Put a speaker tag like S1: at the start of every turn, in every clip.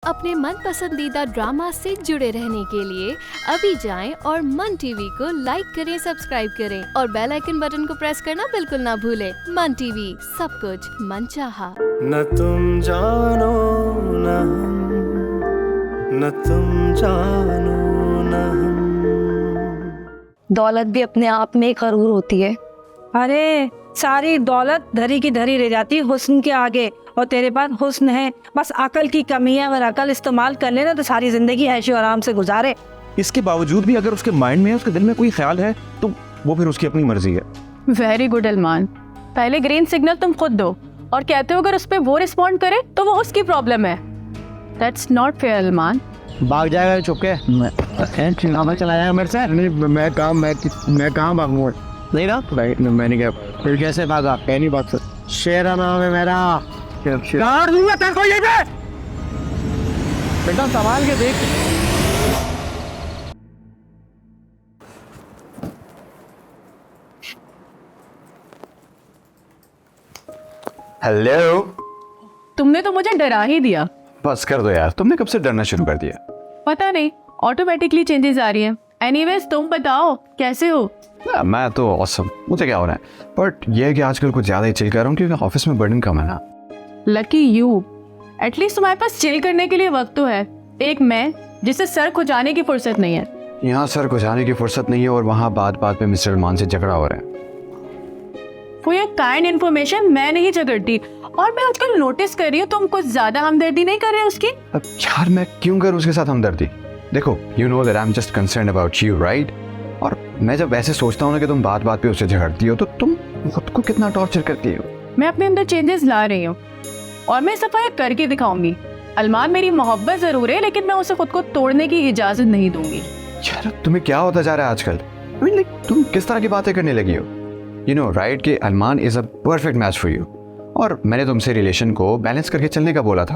S1: अपने मन पसंदीदा ड्रामा से जुड़े रहने के लिए अभी जाएं और मन टीवी को लाइक करें, सब्सक्राइब करें और बेल आइकन बटन को प्रेस करना बिल्कुल ना भूलें। मन टीवी, सब कुछ मनचाहा।
S2: न तुम जानो न हम, न तुम जानो न हम।
S3: दौलत भी अपने आप में एक गरूर होती है।
S4: अरे सारी दौलत धरी की धरी रह जाती हुस्न के आगे, और तेरे पास हुस्न है, बस अकल की कमी है। अगर अकल इस्तेमाल कर लेना तो सारी जिंदगी ऐशो आराम से गुजारे।
S5: इसके बावजूद भी अगर उसके माइंड में, उसके दिल में कोई ख्याल है तो वो फिर उसकी अपनी मर्जी है।
S6: वेरी गुड अरमान, पहले ग्रीन सिग्नल तुम खुद दो और कहते हो अगर उस पर वो रिस्पॉन्ड करे तो वो उसकी प्रॉब्लम है। दैट्स नॉट फेयर अरमान।
S7: भाग जाएगा चुप के, मैं चला जाएगा मेरे से। नहीं मैं कहाँ भागूंगा? नहीं ना मैंने क्या, फिर कैसे भागा? नहीं बात सर, शेरा नाम है मेरा। काट दूंगा तेरे को यहीं पे। बेटा संभाल के देख।
S8: हेलो।
S6: तुमने तो मुझे डरा ही दिया।
S8: बस कर दो यार, तुमने कब से डरना शुरू कर दिया?
S6: पता नहीं, ऑटोमेटिकली चेंजेस आ रही हैं। एनीवेज तुम बताओ कैसे हो?
S8: मैं तो ऑसम, मुझे क्या हो रहा है, बट ये है कि आजकल कुछ ज़्यादा ही चिल कर रहा हूँ क्योंकि ऑफिस में बर्डन कम है ना।
S6: लकी यू, एटलीस्ट तुम्हारे पास चिल करने के लिए वक्त तो है। एक मैं जिसे सर खुजाने की फुर्सत नहीं है।
S8: यहाँ सर को जाने की फुर्सत नहीं है और वहाँ बात बात पे मिस्टर अरमान से झगड़ा हो रहा है।
S6: वो ये काइंड इन्फॉर्मेशन मैं नहीं झगड़ती, और मैं आजकल नोटिस कर रही हूँ तुम कुछ ज्यादा हमदर्दी नहीं कर रहे उसकी।
S8: अब यार मैं क्यों करूँ उसके साथ हमदर्दी? देखो, you know that I am just concerned about you, right? और मैं जब ऐसे सोचता हूँ ना कि तुम बात बात पे उससे झगड़ती हो तो तुम खुद को कितना टॉर्चर करती हो।
S6: मैं अपने अंदर चेंजेस ला रही हूँ और मैं सफाई करके दिखाऊंगी। अरमान मेरी मोहब्बत जरूर है, लेकिन मैं उसे खुद को तोड़ने की इजाजत नहीं दूंगी।
S8: यार तुम्हें क्या होता जा रहा है आजकल? I mean, like, तुम किस तरह की बातें करने लगी हो? यू नो राइट कि Arman is a perfect match for you, और मैंने तुमसे रिलेशन को बैलेंस करके चलने का बोला था,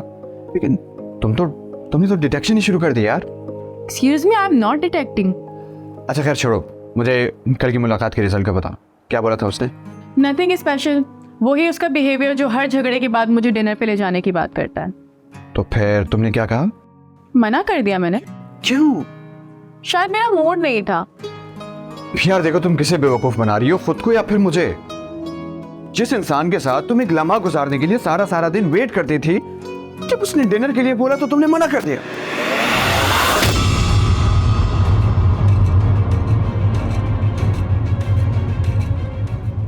S8: लेकिन तुमने तो डिटेक्शन ही शुरू कर दी यार।
S6: Excuse me, I am not detecting.
S8: अच्छा खैर छोड़ो, मुझे कल की मुलाकात के रिजल्ट का बता, क्या बोला था उसने?
S6: नथिंग स्पेशल, वही उसका बिहेवियर जो हर झगड़े के बाद मुझे डिनर पे ले जाने की बात करता है।
S8: तो फिर तुमने क्या कहा?
S6: मना कर दिया मैंने।
S8: क्यों?
S6: शायद मेरा मूड नहीं था।
S8: यार देखो, तुम किसे बेवकूफ बना रही हो, खुद को या फिर मुझे? जिस इंसान के साथ तुम एक लम्हा गुजारने के लिए सारा दिन वेट करती थी, जब उसने डिनर के लिए बोला तो तुमने मना कर दिया।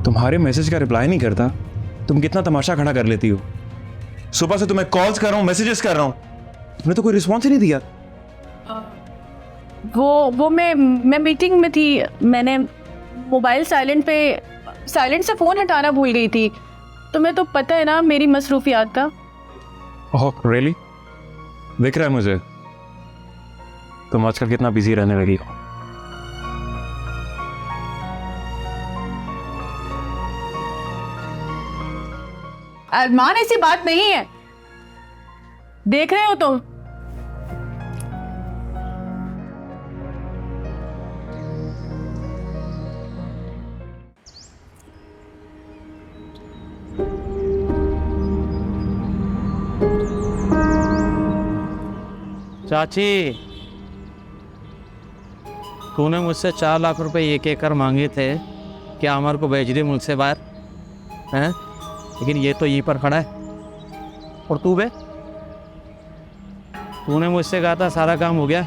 S5: तुम्हारे मैसेज का रिप्लाई नहीं करता, तुम कितना तमाशा खड़ा कर लेती हो। सुबह से तुम्हें कॉल्स कर रहा हूँ, मैसेजेस कर रहा हूँ, तुमने तो कोई रिस्पॉन्स ही नहीं दिया।
S6: वो मैं मीटिंग में थी। मैंने मोबाइल साइलेंट से फ़ोन हटाना भूल गई थी। तुम्हें तो पता है ना मेरी मसरूफियात का।
S5: Oh really? दिख रहा है मुझे तुम आजकल कितना बिजी रहने लगी हो।
S6: अरमान ऐसी बात नहीं है, देख रहे हो तुम।
S7: चाची, तूने मुझसे 4 लाख रुपए एक एक कर मांगे थे, क्या अमर को भेज दे मुल्क से बाहर हैं? लेकिन ये तो यहीं पर खड़ा है। और तू बे, तूने मुझसे कहा था सारा काम हो गया,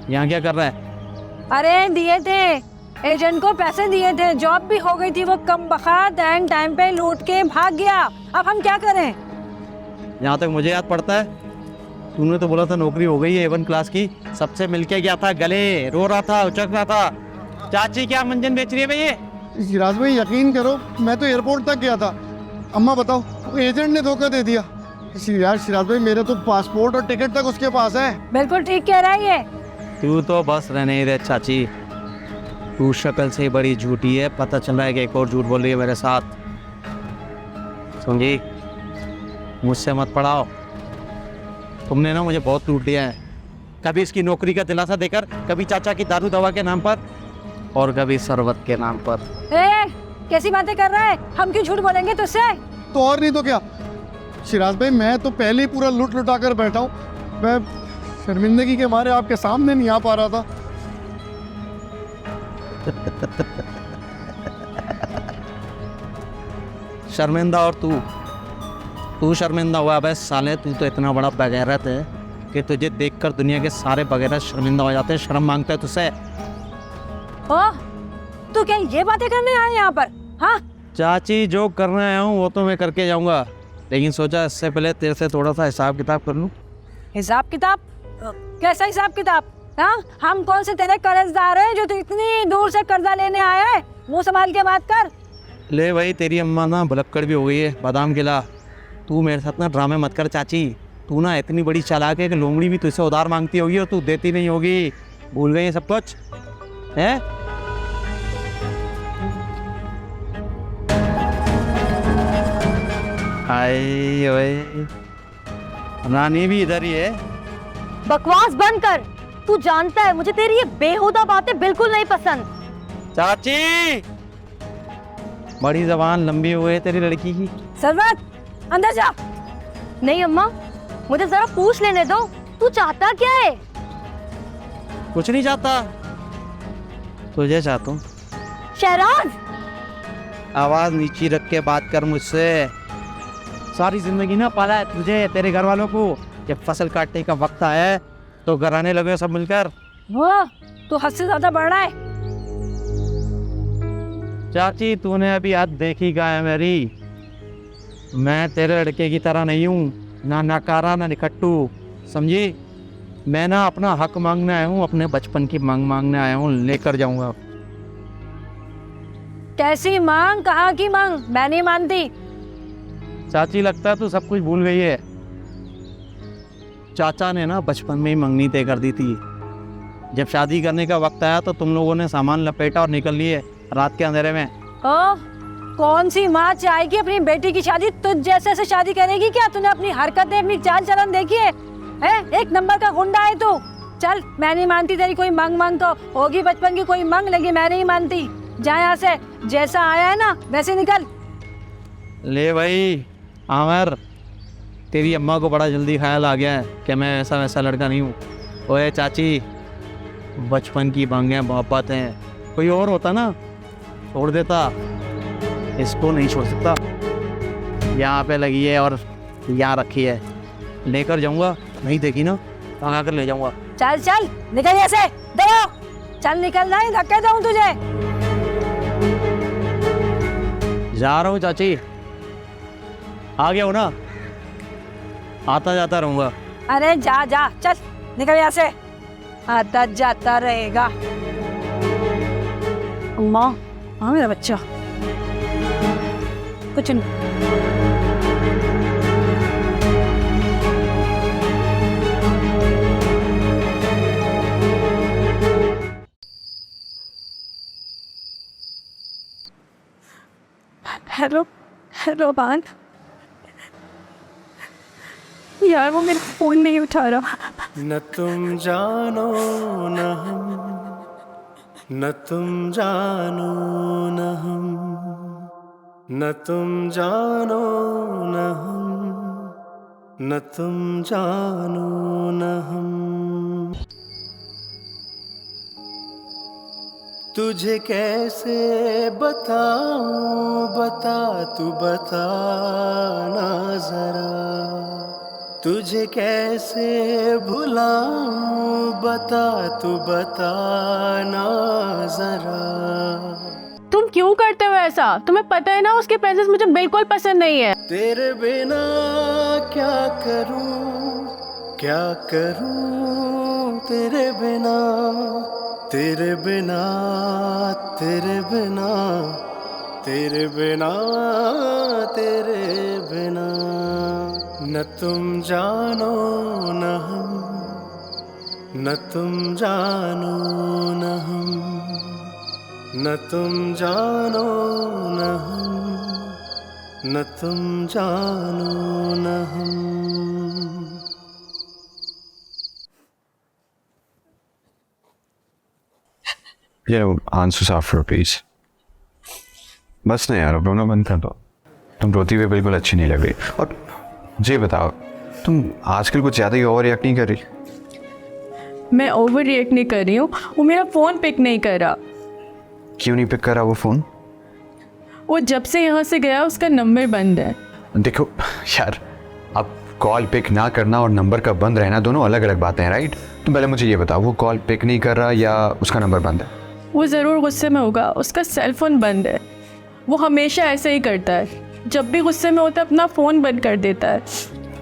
S7: यहाँ क्या कर रहा है?
S4: अरे दिए थे, एजेंट को पैसे दिए थे, जॉब भी हो गई थी। वो कम बख्त एंड टाइम पे लूट के भाग गया। अब हम क्या करें?
S7: यहाँ तक मुझे याद पड़ता है, तूने तो बोला था नौकरी हो गई है A1 क्लास की। सबसे मिलके गया था, गले रो रहा था, उचक रहा था। चाची क्या मंजन बेच रही है भैया?
S9: सिराज भाई यकीन करो, मैं तो एयरपोर्ट तक गया था। अम्मा बताओ, एजेंट ने धोखा दे दिया। यार सिराज भाई, मेरे तो पासपोर्ट और टिकट तक उसके पास है।
S4: बिल्कुल ठीक कह रहा है ये।
S7: तू तो बस रहने ही दे चाची, तू शक्ल से बड़ी झूठी है। पता चल रहा है कि एक और झूठ बोल रही है मेरे साथ। समझी? मुझसे मत पढ़ाओ, तुमने ना मुझे बहुत लूट लिया है। कभी इसकी नौकरी का दिलासा देकर, कभी चाचा की दारू दवा के नाम पर, और कभी शरबत के नाम पर।
S4: कैसी बातें कर रहा है? हम क्यों झूठ बोलेंगे तुझसे?
S9: तो और नहीं तो क्या। सिराज भाई, मैं तो पहले ही पूरा लूट लुटा कर बैठा हूँ। मैं शर्मिंदगी के मारे आपके सामने नहीं आ पा रहा था।
S7: शर्मिंदा और तू शर्मिंदा हुआ। बस साले, तू तो इतना बड़ा बगैरत है कि तुझे देखकर दुनिया के सारे बगैरत शर्मिंदा हो जाते हैं, शर्म मांगते हैं तुझसे।
S4: ओह, तू क्या ये बातें करने आए यहाँ पर? हाँ,
S7: चाची जो करना आया हूँ वो तो मैं करके जाऊँगा, लेकिन सोचा इससे पहले तेरे से थोड़ा सा हिसाब किताब कर लूँ।
S4: हिसाब किताब? कैसा हिसाब किताब? हाँ, हम कौन से तेरे कर्जदार हैं जो तू इतनी दूर से कर्जा लेने आया है? मुंह संभाल के बात कर।
S7: ले भाई, तेरी अम्मा ना भुलक्कड़ भी हो गई है, बादाम गिला। तू मेरे साथ ना ड्रामे मत कर चाची। तू ना इतनी बड़ी चालाक है कि लोमड़ी भी तुझसे उधार मांगती होगी और तू देती नहीं होगी। भूल गई है सब कुछ है? आई ओए, रानी भी इधर ही है।
S3: बकवास बंद कर। तू जानता है मुझे तेरी ये बेहुदा बातें बिल्कुल नहीं पसंद।
S7: चाची, बड़ी जबान लंबी हुई है तेरी लड़की की।
S4: सरवत, अंदर जा।
S3: नहीं अम्मा, मुझे जरा पूछ लेने दो, तू चाहता क्या है?
S7: कुछ नहीं चाहता, तुझे चाहता हूँ।
S3: शहराज,
S7: आवाज नीची रख के बात कर मुझसे। सारी जिंदगी ना पाला है तुझे, तेरे घर वालों को। जब फसल काटने का वक्त आया है तो घर आने लगे सब मिलकर।
S4: वो तू हद से ज्यादा बढ़ रहा है।
S7: चाची, तूने अभी हाथ देखी का है मेरी। मैं तेरे लड़के की तरह नहीं हूँ, ना नकारा ना निकट्टू, समझी? मैं ना अपना हक मांगने आया हूँ, अपने बचपन की मांग मांगने आया हूँ, लेकर जाऊंगा।
S4: कैसी मांग? कहाँ की मांग? मैं नहीं मानती।
S7: चाची, लगता है तू सब कुछ भूल गई है। चाचा ने ना बचपन में ही मंगनी तय कर दी थी। जब शादी करने का वक्त आया तो तुम लोगों ने सामान लपेटा और निकल लिए रात के अंधेरे में।
S4: ओ, कौन सी माँ चाहेगी अपनी बेटी की शादी तुझ जैसे से शादी करेगी क्या? तूने अपनी हरकतें, अपनी चाल चलन देखी है? एक नंबर का गुंडा है तू। चल, मैं नहीं मानती तेरी कोई मांग तो होगी बचपन की कोई मांग, लेकिन मैं नहीं मानती। जा यहाँ से, जैसा आया है ना वैसे निकल।
S7: ले भाई आमिर, तेरी अम्मा को बड़ा जल्दी ख्याल आ गया है कि मैं ऐसा वैसा लड़का नहीं हूँ। ओए चाची, बचपन की मांगें मोहब्बत हैं, कोई और होता ना छोड़ देता, इसको नहीं छोड़ सकता। यहाँ पे लगी है और यहाँ रखी है, लेकर जाऊँगा। नहीं देखी ना, भगा कर ले जाऊँगा।
S4: चल चल, निकल यहाँ से। देखो, चल निकल, नहीं धक्के दूँ तुझे।
S7: जा रहा हूँ चाची, आ गया हूँ ना, आता जाता रहूँगा।
S4: अरे जा जा, चल निकल यहाँ से, आता जाता रहेगा। अम्मा, हाँ मेरा बच्चा, कुछ नहीं।
S6: हेलो हेलो बान, यार वो मेरा फोन नहीं उठा रहा।
S2: न तुम जानो न हम, न तुम जानो न हम, न तुम जानो न हम, न तुम जानो न हम। तुझे कैसे बताऊं, बता तू बताना जरा। तुझे कैसे भुलाऊं, बता तू बताना जरा।
S6: तुम क्यों करते हो ऐसा? तुम्हें पता है ना उसके प्रेजेंस मुझे बिल्कुल पसंद नहीं है।
S2: तेरे बिना क्या करूं, क्या करूं तेरे बिना, तेरे बिना, तेरे बिना, तेरे बिना, तेरे बिना। न तुम जानो न हम, न तुम जानो न हम, न तुम जानो न हम, न तुम जानो न हम।
S8: आंसू साफ करो प्लीज। बस नहीं यार, अब रोना बंद कर दो। तुम रोती हुई बिल्कुल अच्छी नहीं लग रही। और मुझे बताओ, तुम आजकल कुछ ज़्यादा ही ओवर रिएक्ट नहीं कर रही?
S6: मैं ओवर रिएक्ट नहीं कर रही हूँ, वो मेरा फ़ोन पिक नहीं कर रहा।
S8: क्यों नहीं पिक कर रहा वो फ़ोन?
S6: वो जब से यहाँ से गया उसका नंबर बंद है।
S8: देखो यार, अब कॉल पिक ना करना और नंबर का बंद रहना दोनों अलग अलग बातें हैं, राइट? तुम पहले मुझे ये बताओ, वो कॉल पिक नहीं कर रहा या उसका नंबर बंद है?
S6: वो ज़रूर गुस्से में होगा, उसका सेल फोन बंद है। वो हमेशा ऐसे ही करता है, जब भी गुस्से में होता है अपना फ़ोन बंद कर देता है।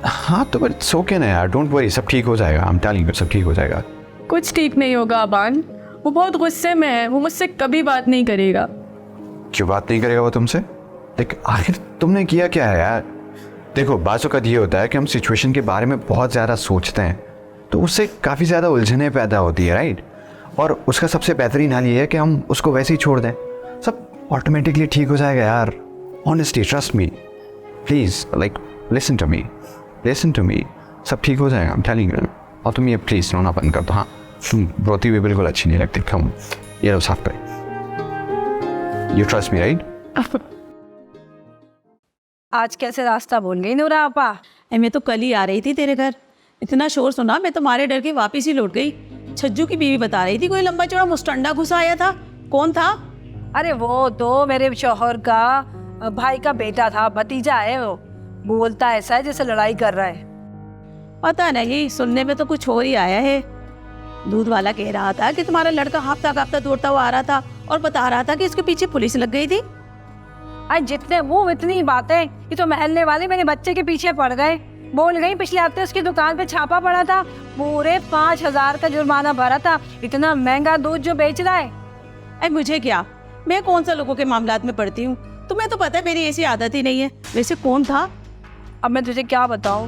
S8: हाँ तो बट इट्स ओके ना यार, डोंट वरी, सब ठीक हो जाएगा। आई एम टेलिंग यू, सब ठीक हो जाएगा।
S6: कुछ ठीक नहीं होगा अबान, वो बहुत गुस्से में है, वो मुझसे कभी बात नहीं करेगा।
S8: क्यों बात नहीं करेगा वो तुमसे? देख आखिर तुमने किया क्या है यार? देखो बात वक़्त ये होता है कि हम सिचुएशन के बारे में बहुत ज़्यादा सोचते हैं, तो उससे काफ़ी ज़्यादा उलझनें पैदा होती है, राइट? और उसका सबसे बेहतरीन हाल ये है कि हम उसको वैसे ही छोड़ दें, सब ऑटोमेटिकली ठीक हो जाएगा यार। Honestly trust me, please, like listen to me, सब ठीक हो जाएगा। I am telling you. और तुम ये प्लीज़ रोना बंद कर दो। हाँ, तुम रोती हुई बिल्कुल अच्छी नहीं लगती। कम ये लो साफ करें। You trust me, right?
S4: आज कैसे रास्ता भूल गई नूरा आपा?
S10: मैं तो कल ही आ रही थी तेरे घर, इतना शोर सुना मैं तुम्हारे डर के वापस ही लौट गई। छज्जू की बीवी बता रही थी कोई लंबा चौड़ा मुस्टंडा घुसा आया था। कौन था?
S4: अरे वो तो मेरे शौहर का भाई का बेटा था, भतीजा है वो। बोलता ऐसा है जैसे लड़ाई कर रहा है।
S10: पता नहीं, सुनने में तो कुछ और ही आया है। दूध वाला कह रहा था कि तुम्हारा लड़का हाफता काफता दौड़ता हुआ आ रहा था और बता रहा था कि इसके पीछे पुलिस लग गई थी।
S4: आज जितने मुंह इतनी बातें। ये तो महल्ले वाले मेरे बच्चे के पीछे पड़ गए। बोल गई पिछले हफ्ते उसकी दुकान पे छापा पड़ा था, पूरे 5,000 का जुर्माना भरा था। इतना महंगा दूध जो बेच रहा है।
S10: अरे मुझे क्या, मैं कौन सा लोगों के मामलात में पड़ती हूँ? तुम्हें तो पता है मेरी ऐसी आदत ही नहीं है। वैसे कौन था?
S4: अब मैं तुझे क्या बताऊं?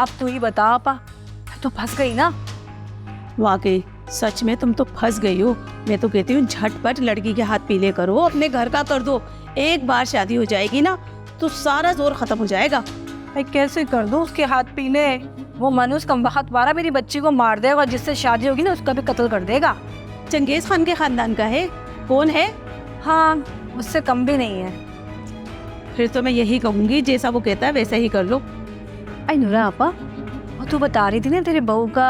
S4: अब तू ही बता आपा, तो फंस गई ना।
S10: वाकई सच में तुम तो फंस गई हो। मैं तो कहती हूँ झटपट लड़की के हाथ पीले करो, अपने घर का कर दो। एक बार शादी हो जाएगी ना तो सारा जोर खत्म हो जाएगा।
S4: भाई कैसे कर दूं उसके हाथ पीले? वो मनुष्य कमबख्त वाला मेरी बच्ची को मार देगा, जिससे शादी होगी ना उसका भी कत्ल कर देगा।
S10: चंगेज खान के खानदान का है। कौन है?
S4: हाँ, उससे कम भी नहीं है।
S10: फिर तो मैं यही कहूंगी जैसा वो कहता है वैसा ही कर लो।
S4: आई नूरा आपा, वो तू बता रही थी ना तेरे बहू का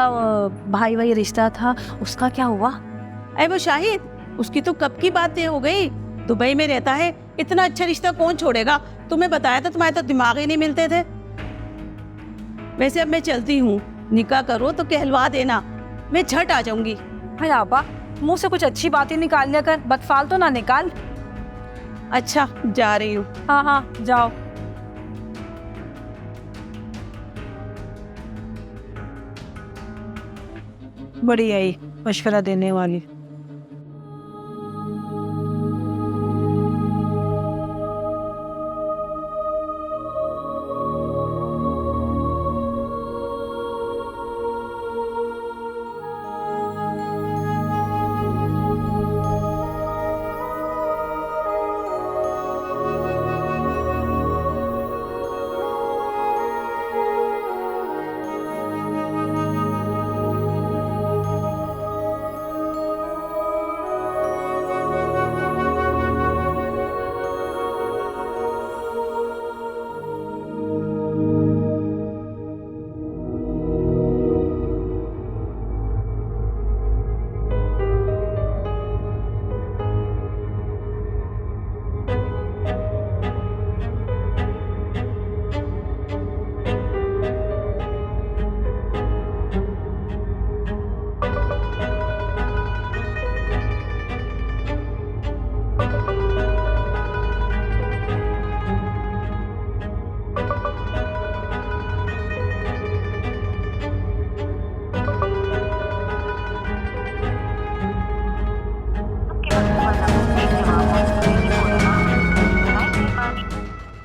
S4: भाई वाई रिश्ता था, उसका क्या हुआ?
S10: अरे वो शाहिद, उसकी तो कब की बात तय हो गई। दुबई में रहता है, इतना अच्छा रिश्ता कौन छोड़ेगा? तुम्हें बताया था, तुम्हारे तो दिमाग ही नहीं मिलते थे। वैसे अब मैं चलती हूँ, निकाह करो तो कहलवा देना, मैं झट आ जाऊंगी।
S4: अरे आपा, मुंह से कुछ अच्छी बातें निकाल लिया कर, बदफालतू ना निकाल।
S10: अच्छा जा रही हूँ।
S4: हाँ हाँ जाओ। बड़ी आई मशवरा देने वाली।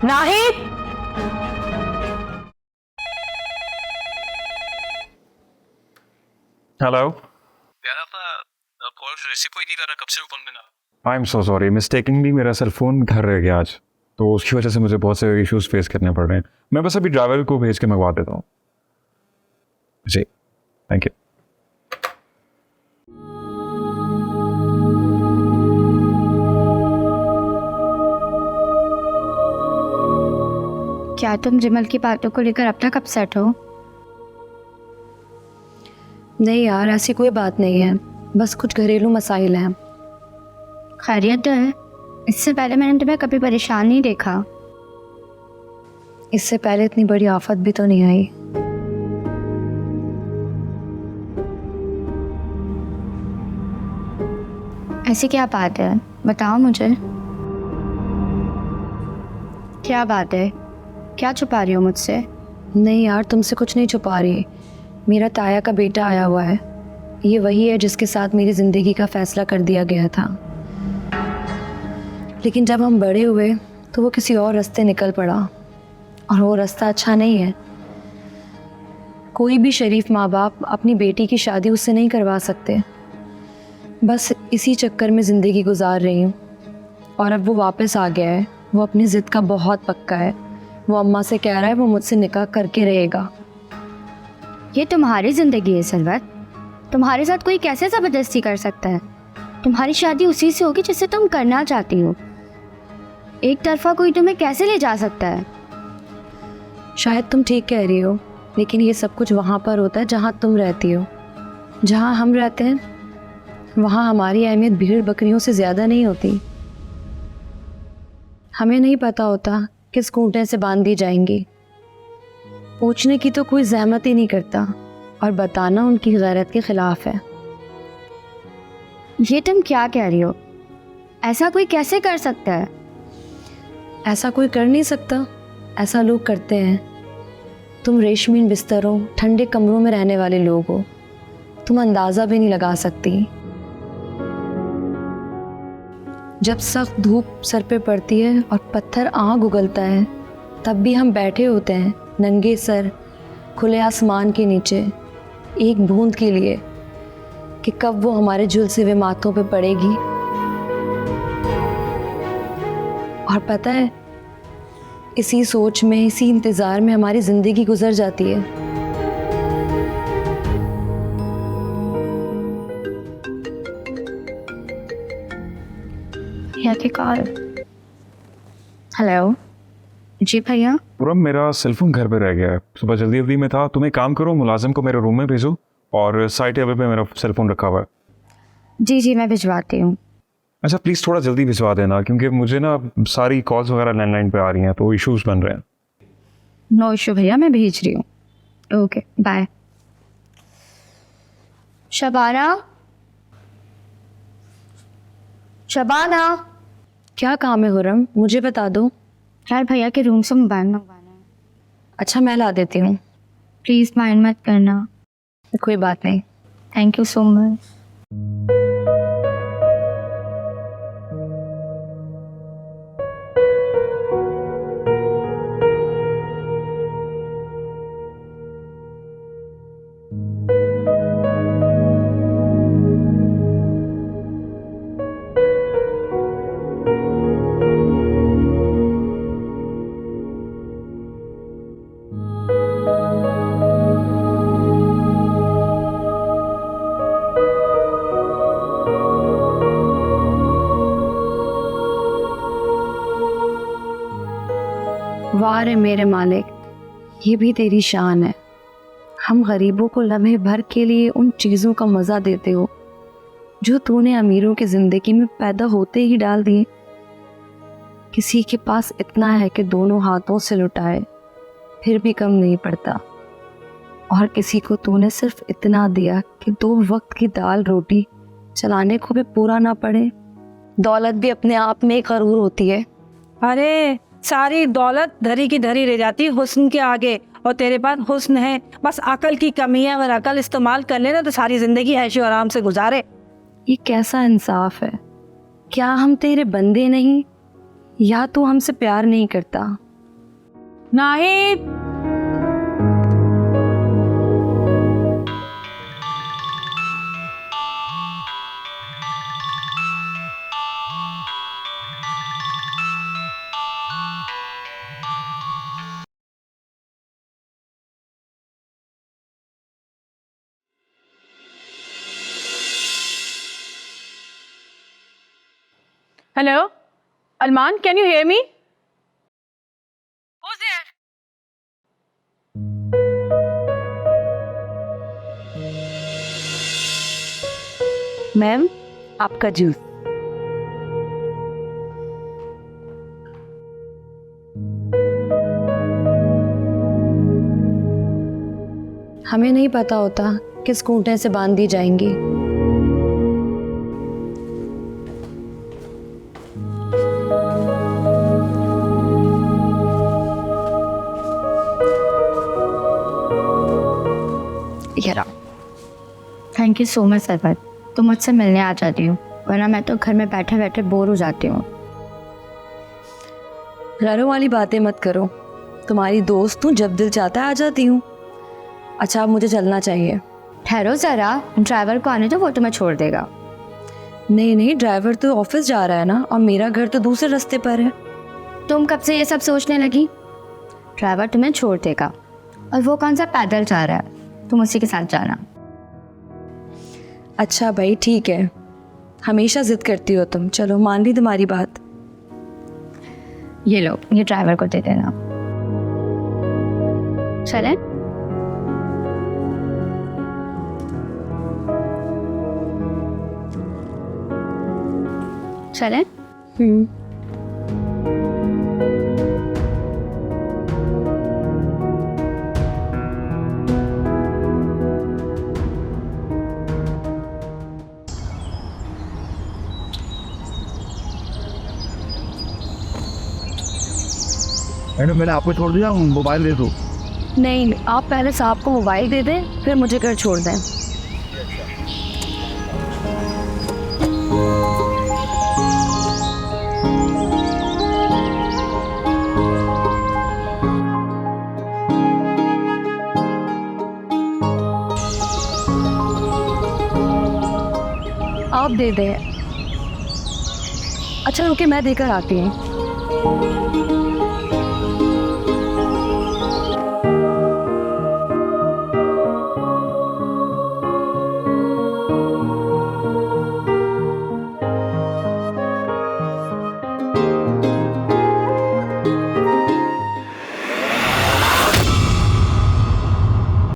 S4: नाहिद,
S5: हेलो।
S11: कॉल रिसीव कोई नहीं कर रहा, कब से फोन में ना।
S5: आई एम सो सॉरी, मिस्टेकिंगली मेरा सेल फोन घर रह गया आज, तो उसकी वजह से मुझे बहुत से इश्यूज फेस करने पड़ रहे हैं। मैं बस अभी ड्राइवर को भेज के मंगवा देता हूँ। जी थैंक यू।
S12: क्या तुम जिमल की बातों को लेकर अब तक अपसेट हो?
S13: नहीं यार, ऐसी कोई बात नहीं है, बस कुछ घरेलू मसाइल हैं।
S12: खैरियत तो है? इससे पहले मैंने तुम्हें कभी परेशान नहीं देखा।
S13: इससे पहले इतनी बड़ी आफत भी तो नहीं आई।
S12: ऐसी क्या बात है, बताओ मुझे। क्या बात है, क्या छुपा रही हो मुझसे?
S13: नहीं यार, तुमसे कुछ नहीं छुपा रही। मेरा ताया का बेटा आया हुआ है। ये वही है जिसके साथ मेरी ज़िंदगी का फ़ैसला कर दिया गया था, लेकिन जब हम बड़े हुए तो वो किसी और रास्ते निकल पड़ा, और वो रास्ता अच्छा नहीं है। कोई भी शरीफ माँ बाप अपनी बेटी की शादी उससे नहीं करवा सकते। बस इसी चक्कर में ज़िंदगी गुजार रही हूँ, और अब वो वापस आ गया है। वो अपनी ज़िद का बहुत पक्का है। वो अम्मा से कह रहा है वो मुझसे निकाह करके रहेगा।
S12: ये तुम्हारी ज़िंदगी है सरवत, तुम्हारे साथ कोई कैसे ज़बरदस्ती कर सकता है? तुम्हारी शादी उसी से होगी जिससे तुम करना चाहती हो। एक तरफा कोई तुम्हें कैसे ले जा सकता है?
S13: शायद तुम ठीक कह रही हो, लेकिन ये सब कुछ वहाँ पर होता है जहाँ तुम रहती हो। जहाँ हम रहते हैं वहाँ हमारी अहमियत भीड़ बकरियों से ज़्यादा नहीं होती। हमें नहीं पता होता किस खूंटे से बांध दी जाएंगी। पूछने की तो कोई ज़हमत ही नहीं करता, और बताना उनकी गैरत के ख़िलाफ़ है।
S12: ये तुम क्या कह रही हो? ऐसा कोई कैसे कर सकता है?
S13: ऐसा कोई कर नहीं सकता, ऐसा लोग करते हैं। तुम रेशमीन बिस्तरों, ठंडे कमरों में रहने वाले लोग हो, तुम अंदाज़ा भी नहीं लगा सकती। जब सख्त धूप सर पे पड़ती है और पत्थर आग उगलता है, तब भी हम बैठे होते हैं नंगे सर खुले आसमान के नीचे, एक बूंद के लिए कि कब वो हमारे झुलसे हुए माथों पे पड़ेगी। और पता है, इसी सोच में, इसी इंतज़ार में हमारी ज़िंदगी गुजर जाती है।
S12: हेलो जी भैया।
S5: पूरम, मेरा सेलफोन घर पे रह गया है। सुबह जल्दी जल्दी में था। तुम एक काम करो, मुलाजिम को मेरे रूम में भेजो, और साइड टेबल पे मेरा सेलफोन रखा हुआ है।
S12: जी जी मैं भिजवाती हूँ।
S5: अच्छा प्लीज़ थोड़ा जल्दी भिजवा देना, क्योंकि मुझे ना सारी कॉल्स वगैरह लैंडलाइन पे आ रही हैं, तो इश्यूज बन रहे हैं।
S12: नो इशू भैया, मैं भेज रही हूँ। Okay bye. शबाना, शबाना।
S13: क्या काम है हुरम, मुझे बता दो।
S12: यार भैया के रूम से मोबाइल मंगवाना है।
S13: अच्छा मैं ला देती हूँ।
S12: प्लीज़ माइंड मत करना।
S13: कोई बात नहीं।
S12: Thank you so much.
S13: वाह रे मेरे मालिक, ये भी तेरी शान है। हम गरीबों को लम्हे भर के लिए उन चीज़ों का मज़ा देते हो जो तूने अमीरों की ज़िंदगी में पैदा होते ही डाल दिए। किसी के पास इतना है कि दोनों हाथों से लुटाए, फिर भी कम नहीं पड़ता, और किसी को तूने सिर्फ इतना दिया कि 2 वक्त की दाल रोटी चलाने को भी पूरा ना पड़े। दौलत भी अपने आप में एक गरूर होती है।
S4: अरे सारी दौलत धरी की धरी रह जाती हुस्न के आगे, और तेरे पास हुस्न है, बस अकल की कमी है। अगर अकल इस्तेमाल कर लेना तो सारी जिंदगी ऐशो आराम से गुजारे।
S13: ये कैसा इंसाफ है? क्या हम तेरे बंदे नहीं, या तू हमसे प्यार नहीं करता?
S4: Nahid,
S6: Hello? Alman, can you hear me?
S13: Ma'am आपका जूस। हमें नहीं पता होता किस खूंटे से बांध दी जाएंगी।
S12: Thank you so much Sarwar, तुम मुझसे मिलने आ जाती हो, वरना मैं तो घर में बैठे बैठे बोर हो जाती हूँ।
S13: घरों वाली बातें मत करो, तुम्हारी दोस्त हूँ, जब दिल चाहता है आ जाती हूँ। अच्छा अब मुझे चलना चाहिए।
S12: ठहरो ज़रा, ड्राइवर को आने दो, वो तुम्हें छोड़ देगा।
S13: नहीं नहीं, ड्राइवर तो ऑफिस जा रहा है ना, और मेरा घर तो दूसरे रास्ते पर है।
S12: तुम कब से ये सब सोचने लगी? ड्राइवर तुम्हें छोड़ देगा, और वो कौन सा पैदल जा रहा है, तुम उसी के साथ जाना।
S13: अच्छा भाई ठीक है, हमेशा जिद करती हो तुम, चलो मान ली तुम्हारी बात।
S12: ये लो, ये ड्राइवर को दे देना। चले? चले?
S7: मैंने आपको छोड़ दिया, मोबाइल दे दो।
S13: नहीं, आप पहले साहब को मोबाइल दे दें, फिर मुझे घर छोड़ दें। आप दे दें। अच्छा रुके, मैं देकर आती हूँ।